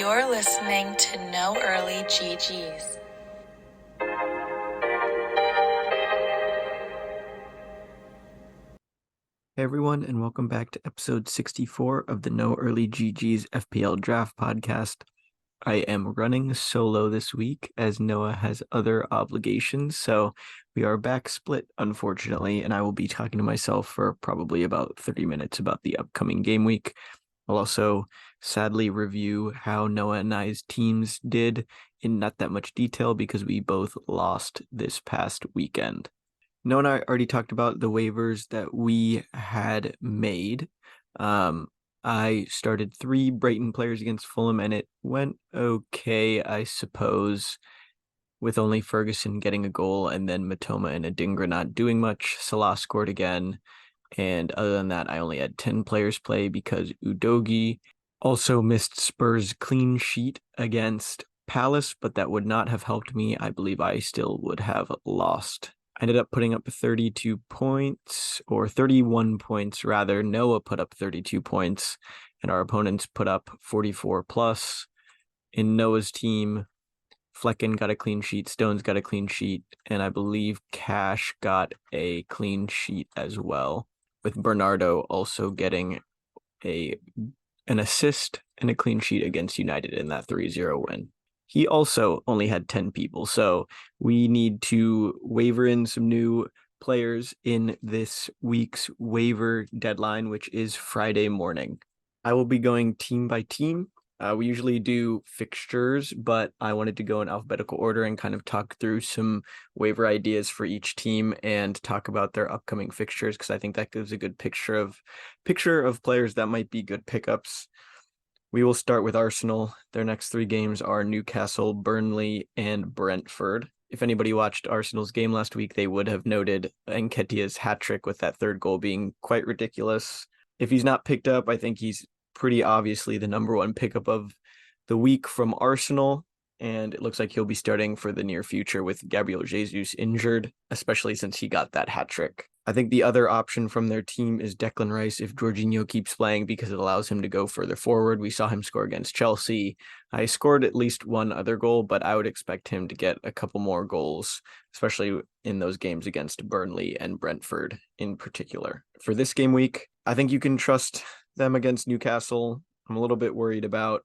You're listening to No Early GGs. Hey everyone, and welcome back to episode 64 of the No Early GG's FPL Draft Podcast. I am running solo this week as Noah has other obligations, so we are back split, unfortunately, and I will be talking to myself for probably about 30 minutes about the upcoming game week. I'll also sadly review how Noah and I's teams did in not that much detail because we both lost this past weekend. Noah and I already talked about the waivers that we had made. I started 3 Brighton players against Fulham, and it went okay, I suppose, with only Ferguson getting a goal and then Matoma and Adingra not doing much. Salah scored again, and other than that, I only had 10 players play because Udogie also missed Spurs' clean sheet against Palace, but that would not have helped me. I believe I still would have lost. I ended up putting up 32 points, or 31 points rather. Noah put up 32 points, and our opponents put up 44 plus. In Noah's team, Flecken got a clean sheet, Stones got a clean sheet, and I believe Cash got a clean sheet as well, with Bernardo also getting an assist and a clean sheet against United in that 3-0 win. He also only had 10 people, so we need to waiver in some new players in this week's waiver deadline, which is Friday morning. I will be going team by team. We usually do fixtures, but I wanted to go in alphabetical order and kind of talk through some waiver ideas for each team and talk about their upcoming fixtures, because I think that gives a good picture of players that might be good pickups. We will start with Arsenal. Their next 3 games are Newcastle, Burnley, and Brentford. If anybody watched Arsenal's game last week, they would have noted Nketiah's hat trick with that 3rd goal being quite ridiculous. If he's not picked up, I think he's pretty obviously the number 1 pickup of the week from Arsenal, and it looks like he'll be starting for the near future with Gabriel Jesus injured, especially since he got that hat trick. I think the other option from their team is Declan Rice if Jorginho keeps playing, because it allows him to go further forward. We saw him score against Chelsea. I scored at least 1 other goal, but I would expect him to get a couple more goals, especially in those games against Burnley and Brentford in particular. For this game week, I think you can trust them against Newcastle. I'm a little bit worried about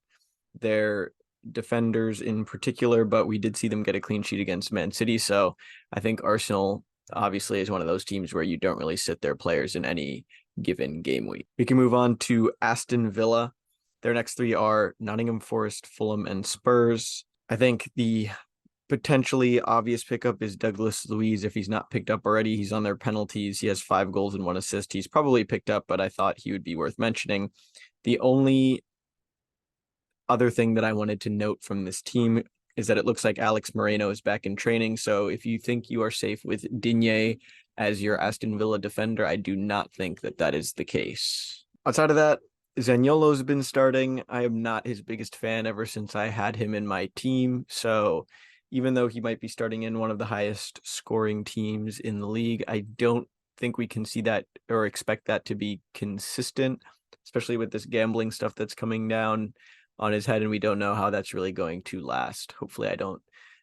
their defenders in particular, but we did see them get a clean sheet against Man City, so I think Arsenal obviously is one of those teams where you don't really sit their players in any given game week. We can move on to Aston Villa. Their next 3 are Nottingham Forest, Fulham, and Spurs. I think the potentially obvious pickup is Douglas Luiz. If he's not picked up already, he's on their penalties. He has 5 goals and 1 assist. He's probably picked up, but I thought he would be worth mentioning. The only other thing that I wanted to note from this team is that it looks like Alex Moreno is back in training. So if you think you are safe with Digne as your Aston Villa defender, I do not think that that is the case. Outside of that, Zaniolo's been starting. I am not his biggest fan ever since I had him in my team. So even though he might be starting in one of the highest scoring teams in the league, I don't think we can see that or expect that to be consistent, especially with this gambling stuff that's coming down on his head, and we don't know how that's really going to last. Hopefully I don't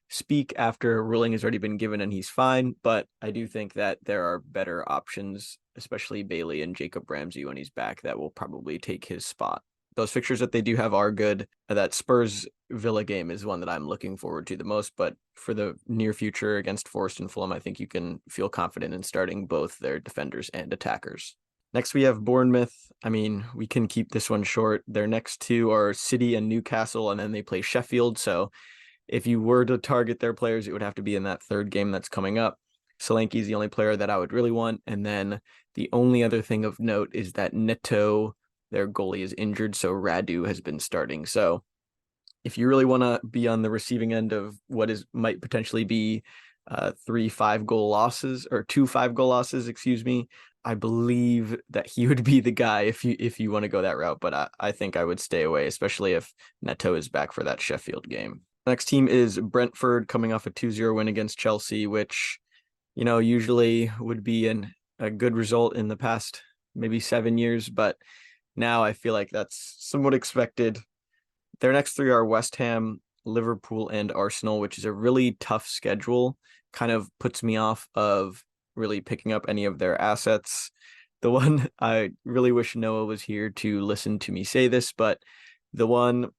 speak after a ruling has already been given and he's fine, but I do think that there are better options, especially Bailey and Jacob Ramsey when he's back, that will probably take his spot. Those fixtures that they do have are good. That Spurs Villa game is one that I'm looking forward to the most, but for the near future against Forest and Fulham, I think you can feel confident in starting both their defenders and attackers. Next, we have Bournemouth. I mean, we can keep this one short. Their next 2 are City and Newcastle, and then they play Sheffield. So if you were to target their players, it would have to be in that 3rd game that's coming up. Solanke is the only player that I would really want. And then the only other thing of note is that Neto, their goalie, is injured, so Radu has been starting. So if you really want to be on the receiving end of what might potentially be 3 5-goal losses, or 2 5-goal losses, excuse me, I believe that he would be the guy if you want to go that route, but I think I would stay away, especially if Neto is back for that Sheffield game. Next team is Brentford, coming off a 2-0 win against Chelsea, which, usually would be a good result in the past maybe 7 years, but now I feel like that's somewhat expected. Their next three are West Ham, Liverpool, and Arsenal, which is a really tough schedule. Kind of puts me off of really picking up any of their assets. The one I really wish Noah was here to listen to me say this, but the one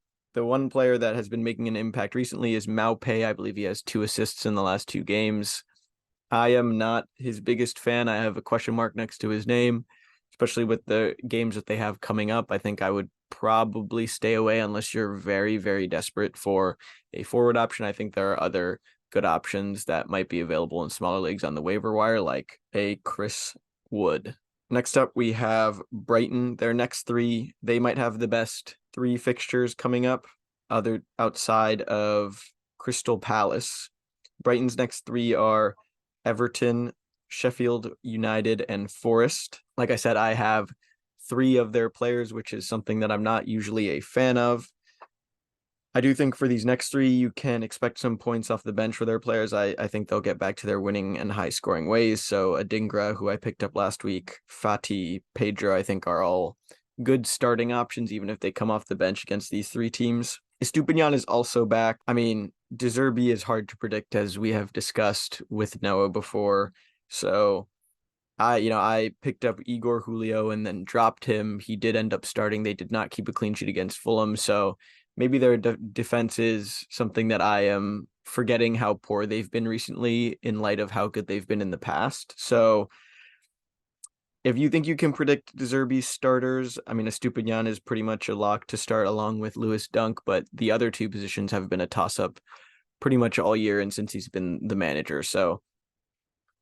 player that has been making an impact recently is Maupay. I believe he has 2 assists in the last 2 games. I am not his biggest fan. I have a question mark next to his name, especially with the games that they have coming up. I think I would probably stay away unless you're very, very desperate for a forward option. I think there are other good options that might be available in smaller leagues on the waiver wire, like a Chris Wood. Next up, we have Brighton. Their next 3, they might have the best 3 fixtures coming up, other outside of Crystal Palace. Brighton's next 3 are Everton, Sheffield United, and Forest. Like I said, I have 3 of their players, which is something that I'm not usually a fan of. I do think for these next 3, you can expect some points off the bench for their players. I think they'll get back to their winning and high-scoring ways. So Adingra, who I picked up last week, Fati, Pedro, I think are all good starting options, even if they come off the bench against these 3 teams. Estupinian is also back. I mean, De Zerbi is hard to predict, as we have discussed with Noah before. So I picked up Igor Julio and then dropped him. He did end up starting. They did not keep a clean sheet against Fulham. So maybe their defense is something that I am forgetting how poor they've been recently in light of how good they've been in the past. So if you think you can predict De Zerbi's starters, I mean, Estupinian is pretty much a lock to start along with Lewis Dunk, but the other 2 positions have been a toss-up pretty much all year and since he's been the manager. So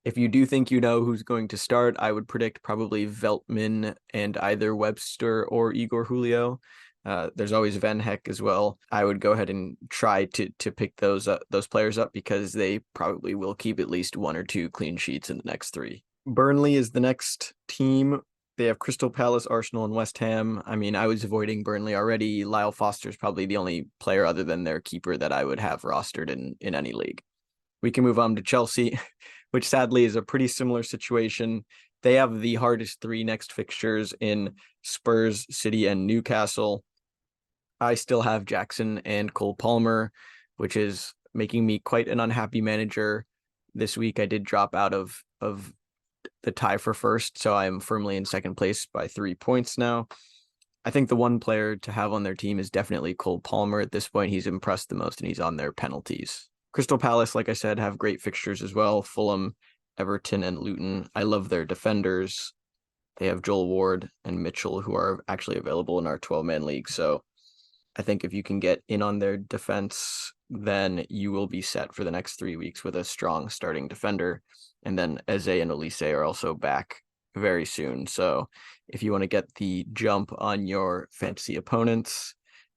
if you do think you know who's going to start, I would predict probably Veltman and either Webster or Igor Julio. There's always Van Heck as well. I would go ahead and try to pick those players up because they probably will keep at least 1 or 2 clean sheets in the next 3. Burnley is the next team. They have Crystal Palace, Arsenal, and West Ham. I mean, I was avoiding Burnley already. Lyle Foster's probably the only player other than their keeper that I would have rostered in any league. We can move on to Chelsea, which sadly is a pretty similar situation. They have the hardest 3 next fixtures in Spurs, City, and Newcastle. I still have Jackson and Cole Palmer, which is making me quite an unhappy manager. This week I did drop out of the tie for first, so I am firmly in second place by 3 points now. I think the one player to have on their team is definitely Cole Palmer. At this point, he's impressed the most, and he's on their penalties. Crystal Palace, like I said, have great fixtures as well. Fulham, Everton, and Luton. I love their defenders. They have Joel Ward and Mitchell, who are actually available in our 12-man league. So I think if you can get in on their defense, then you will be set for the next 3 weeks with a strong starting defender. And then Eze and Elise are also back very soon. So if you want to get the jump on your fantasy opponents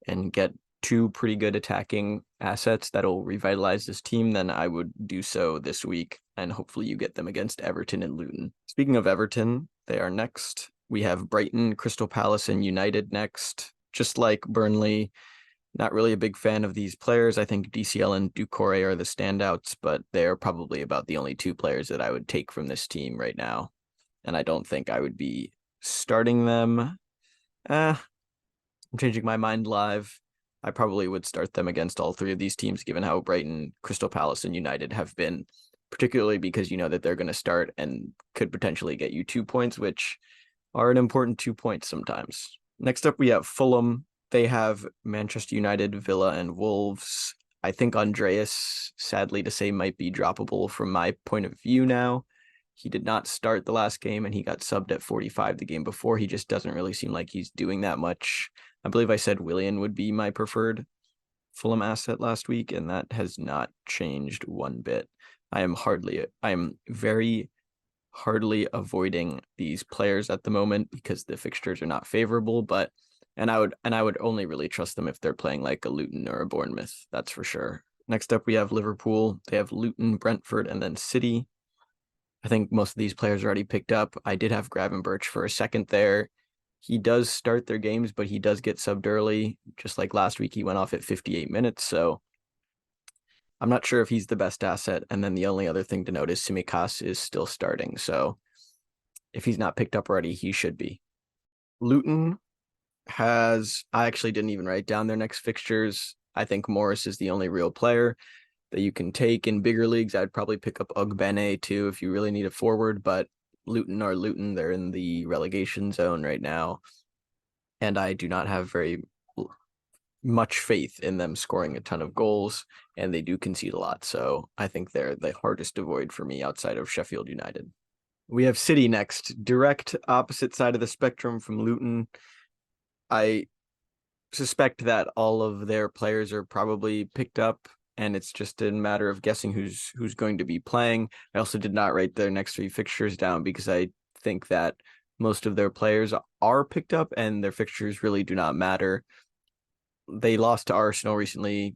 and get 2 pretty good attacking assets that'll revitalize this team, then I would do so this week. And hopefully you get them against Everton and Luton. Speaking of Everton, they are next. We have Brighton, Crystal Palace, and United next. Just like Burnley, not really a big fan of these players. I think DCL and Doucouré are the standouts, but they're probably about the only 2 players that I would take from this team right now. And I don't think I would be starting them. I'm changing my mind live. I probably would start them against all 3 of these teams, given how Brighton, Crystal Palace, and United have been, particularly because you know that they're going to start and could potentially get you 2 points, which are an important 2 points sometimes. Next up, we have Fulham. They have Manchester United, Villa, and Wolves. I think Andreas, sadly to say, might be droppable from my point of view now. He did not start the last game, and he got subbed at 45 the game before. He just doesn't really seem like he's doing that much. I believe I said Willian would be my preferred Fulham asset last week, and that has not changed one bit. I am very hardly avoiding these players at the moment because the fixtures are not favorable, and I would only really trust them if they're playing like a Luton or a Bournemouth, that's for sure. Next up, we have Liverpool. They have Luton, Brentford, and then City. I think most of these players are already picked up. I did have Gravenberch for a second there. He does start their games, but he does get subbed early. Just like last week, he went off at 58 minutes, so I'm not sure if he's the best asset. And then the only other thing to note is Tsimikas is still starting, so if he's not picked up already, he should be. Luton, I actually didn't even write down their next fixtures. I think Morris is the only real player that you can take in bigger leagues. I'd probably pick up Ugbene too if you really need a forward, but Luton. They're in the relegation zone right now. And I do not have very much faith in them scoring a ton of goals, and they do concede a lot. So I think they're the hardest to avoid for me outside of Sheffield United. We have City next, direct opposite side of the spectrum from Luton. I suspect that all of their players are probably picked up, and it's just a matter of guessing who's going to be playing. I also did not write their next three fixtures down because I think that most of their players are picked up and their fixtures really do not matter. They lost to Arsenal recently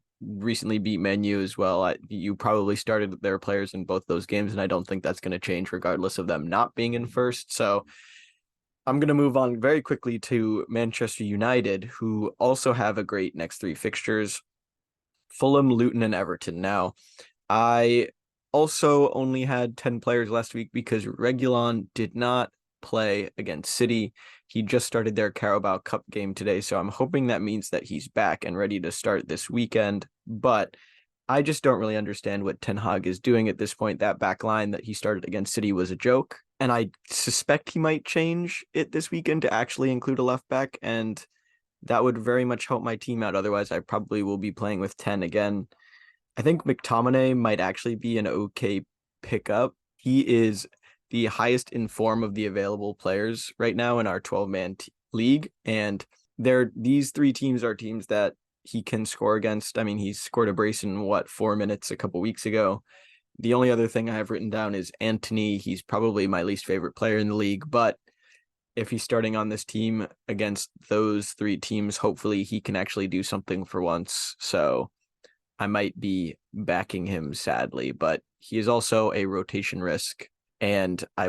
beat Man U as well. You probably started their players in both those games, and I don't think that's going to change regardless of them not being in first. So I'm going to move on very quickly to Manchester United, who also have a great next three fixtures: Fulham, Luton, and Everton. Now, I also only had 10 players last week because Reguilon did not play against City. He just started their Carabao Cup game today, so I'm hoping that means that he's back and ready to start this weekend. But I just don't really understand what Ten Hag is doing at this point. That back line that he started against City was a joke, and I suspect he might change it this weekend to actually include a left back, and that would very much help my team out. Otherwise, I probably will be playing with 10 again. I think McTominay might actually be an okay pickup. He is the highest in form of the available players right now in our 12-man league, and these three teams are teams that he can score against. I mean, he scored a brace in 4 minutes a couple weeks ago. The only other thing I have written down is Antony. He's probably my least favorite player in the league, but if he's starting on this team against those three teams, hopefully he can actually do something for once. So I might be backing him sadly, but he is also a rotation risk, and I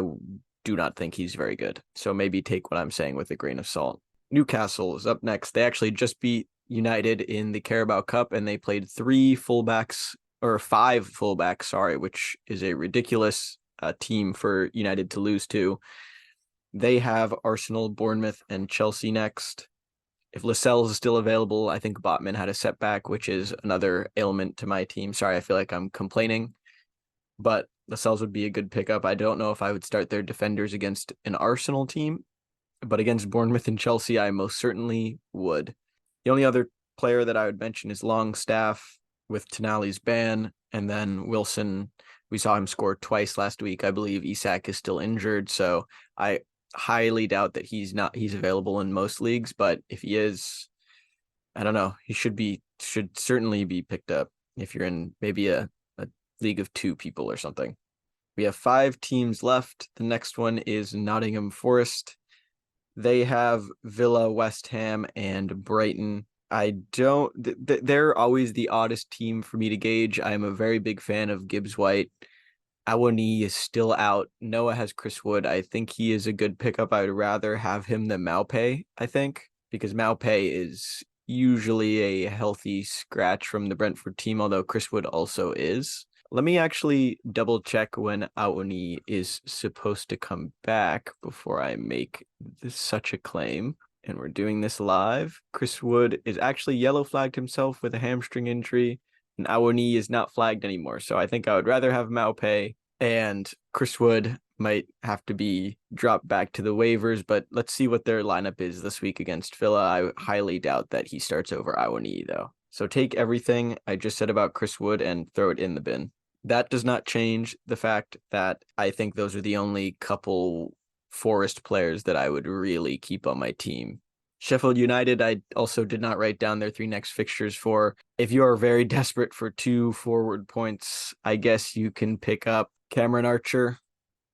do not think he's very good. So maybe take what I'm saying with a grain of salt. Newcastle is up next. They actually just beat United in the Carabao Cup, and they played five fullbacks, which is a ridiculous team for United to lose to. They have Arsenal, Bournemouth, and Chelsea next. If Lascelles is still available, I think Botman had a setback, which is another ailment to my team. Sorry, I feel like I'm complaining, but Lascelles would be a good pickup. I don't know if I would start their defenders against an Arsenal team, but against Bournemouth and Chelsea, I most certainly would. The only other player that I would mention is Longstaff with Tonali's ban, and then Wilson. We saw him score twice last week. I believe Isak is still injured, so I highly doubt that he's available in most leagues, but if he is, I don't know, he should certainly be picked up if you're in maybe a league of two people or something. We have 5 teams left. The next one is Nottingham Forest. They have Villa, West Ham, and Brighton. They're always the oddest team for me to gauge. I'm a very big fan of Gibbs White. Awani is still out. Noah has Chris Wood. I think he is a good pickup. I would rather have him than Maupay, I think, because Maupay is usually a healthy scratch from the Brentford team, although Chris Wood also is. Let me actually double check when Awani is supposed to come back before I make such a claim. And we're doing this live. Chris Wood is actually yellow flagged himself with a hamstring injury, and Awani is not flagged anymore. So I think I would rather have Maupay, and Chris Wood might have to be dropped back to the waivers, but let's see what their lineup is this week against Villa. I highly doubt that he starts over Awani, though. So take everything I just said about Chris Wood and throw it in the bin. That does not change the fact that I think those are the only couple Forest players that I would really keep on my team. Sheffield United, I also did not write down their 3 next fixtures for. If you are very desperate for 2 forward points, I guess you can pick up Cameron Archer,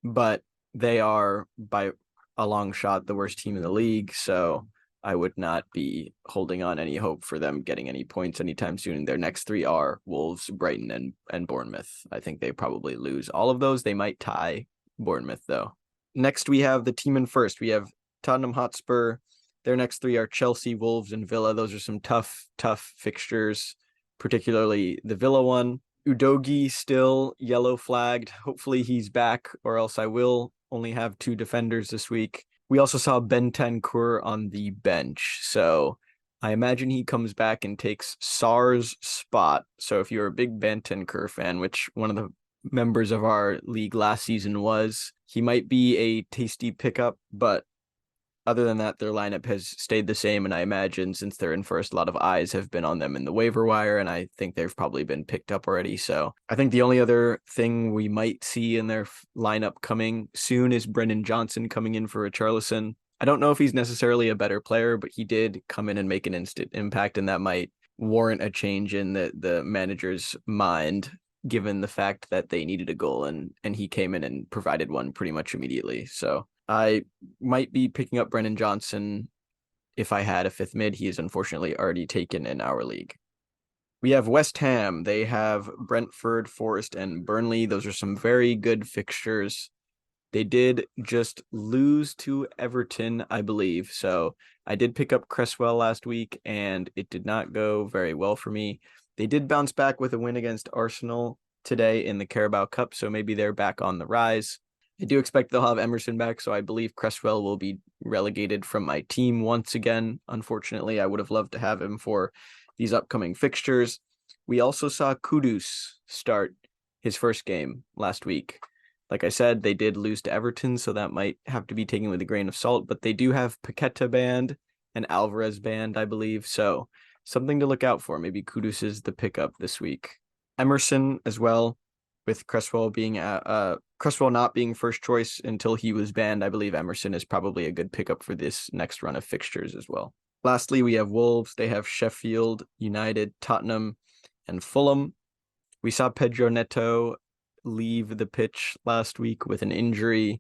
but they are by a long shot the worst team in the league, so I would not be holding on any hope for them getting any points anytime soon. Their next 3 are Wolves, Brighton, and Bournemouth. I think they probably lose all of those. They might tie Bournemouth, though. Next, we have the team in first. We have Tottenham Hotspur. Their next 3 are Chelsea, Wolves, and Villa. Those are some tough fixtures, particularly the Villa one. Udogi still yellow flagged. Hopefully he's back, or else I will only have 2 defenders this week. We also saw Bentancur on the bench, so I imagine he comes back and takes Sarr's spot. So if you're a big Bentancur fan, which one of the members of our league last season was, he might be a tasty pickup, but other than that, their lineup has stayed the same, and I imagine since they're in first, a lot of eyes have been on them in the waiver wire, and I think they've probably been picked up already. So I think the only other thing we might see in their lineup coming soon is Brennan Johnson coming in for Richarlison. I don't know if he's necessarily a better player, but he did come in and make an instant impact, and that might warrant a change in the manager's mind, given the fact that they needed a goal and he came in and provided one pretty much immediately. So I might be picking up Brennan Johnson if I had a fifth mid. He is unfortunately already taken in our league. We have West Ham. They have Brentford, Forest, and Burnley. Those are some very good fixtures. They did just lose to Everton, I believe. So I did pick up Cresswell last week, and it did not go very well for me. They did bounce back with a win against Arsenal today in the Carabao Cup, so maybe they're back on the rise. I do expect they'll have Emerson back, so I believe Cresswell will be relegated from my team once again. Unfortunately, I would have loved to have him for these upcoming fixtures. We also saw Kudus start his first game last week. Like I said, they did lose to Everton, so that might have to be taken with a grain of salt, but they do have Paqueta banned and Alvarez banned, I believe, so something to look out for. Maybe Kudus is the pickup this week. Emerson as well, with Cresswell being Cresswell not being first choice until he was banned. I believe Emerson is probably a good pickup for this next run of fixtures as well. Lastly, we have Wolves. They have Sheffield United, Tottenham, and Fulham. We saw Pedro Neto leave the pitch last week with an injury. I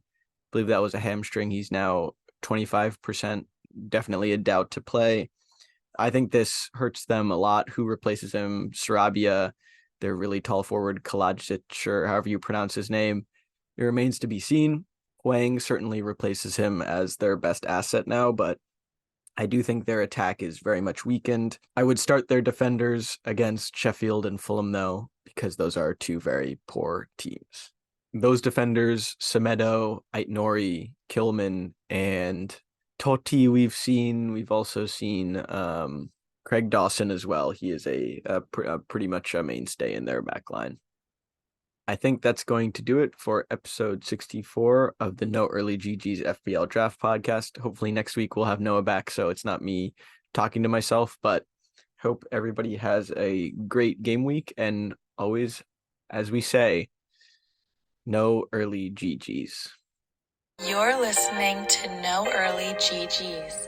believe that was a hamstring. He's now 25%, definitely a doubt to play. I think this hurts them a lot. Who replaces him? Sarabia, their really tall forward, Kalajic, or however you pronounce his name. It remains to be seen. Hwang certainly replaces him as their best asset now, but I do think their attack is very much weakened. I would start their defenders against Sheffield and Fulham, though, because those are two very poor teams. Those defenders, Semedo, Aitnori, Kilman, and Totti we've also seen Craig Dawson as well. He is a pretty much a mainstay in their back line. I think that's going to do it for episode 64 of the No Early GG's FPL Draft Podcast. Hopefully next week we'll have Noah back, so it's not me talking to myself, but hope everybody has a great game week, and always, as we say, no early GGs. You're listening to No Early GGs.